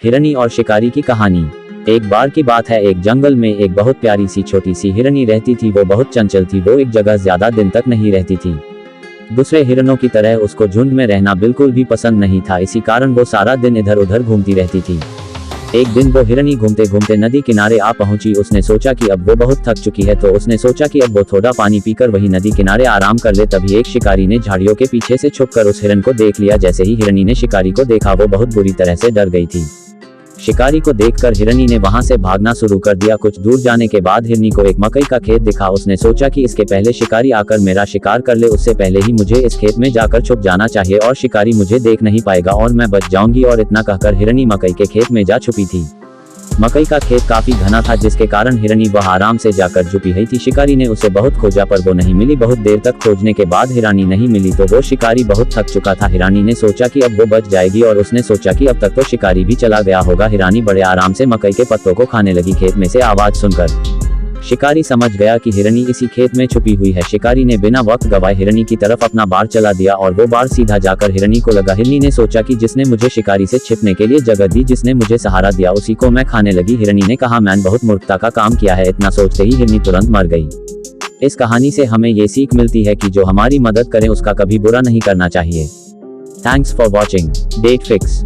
हिरनी और शिकारी की कहानी। एक बार की बात है, एक जंगल में एक बहुत प्यारी सी छोटी सी हिरनी रहती थी। वो बहुत चंचल थी। वो एक जगह ज्यादा दिन तक नहीं रहती थी। दूसरे हिरणों की तरह उसको झुंड में रहना बिल्कुल भी पसंद नहीं था। इसी कारण वो सारा दिन इधर उधर घूमती रहती थी। एक दिन वो हिरनी घूमते घूमते नदी किनारे आ पहुंची। उसने सोचा कि अब वो बहुत थक चुकी है, तो उसने सोचा कि अब वो थोड़ा पानी पीकर वही नदी किनारे आराम कर ले। तभी एक शिकारी ने झाड़ियों के पीछे से छुपकर उस हिरन को देख लिया। जैसे ही हिरनी ने शिकारी को देखा, वो बहुत बुरी तरह से डर गई थी। शिकारी को देखकर हिरनी ने वहां से भागना शुरू कर दिया। कुछ दूर जाने के बाद हिरनी को एक मकई का खेत दिखा। उसने सोचा कि इसके पहले शिकारी आकर मेरा शिकार कर ले, उससे पहले ही मुझे इस खेत में जाकर छुप जाना चाहिए और शिकारी मुझे देख नहीं पाएगा और मैं बच जाऊंगी। और इतना कहकर हिरनी मकई के खेत में जा छुपी थी। मकई का खेत काफी घना था, जिसके कारण हिरनी वह आराम से जाकर छुपी हुई थी। शिकारी ने उसे बहुत खोजा पर वो नहीं मिली। बहुत देर तक खोजने के बाद हिरनी नहीं मिली तो वो शिकारी बहुत थक चुका था। हिरनी ने सोचा कि अब वो बच जाएगी और उसने सोचा कि अब तक तो शिकारी भी चला गया होगा। हिरनी बड़े आराम से मकई के पत्तों को खाने लगी। खेत में से आवाज सुनकर शिकारी समझ गया कि हिरनी इसी खेत में छुपी हुई है। शिकारी ने बिना वक्त गवाए हिरनी की तरफ अपना बाण चला दिया और वो बाण सीधा जाकर हिरनी को लगा। हिरनी ने सोचा कि जिसने मुझे शिकारी से छिपने के लिए जगह दी, जिसने मुझे सहारा दिया, उसी को मैं खाने लगी। हिरनी ने कहा, मैंने बहुत मूर्खता का काम किया है। इतना सोचते ही हिरनी तुरंत मर गई। इस कहानी से हमें ये सीख मिलती है कि जो हमारी मदद करें उसका कभी बुरा नहीं करना चाहिए। Thanks for watching. Date fix.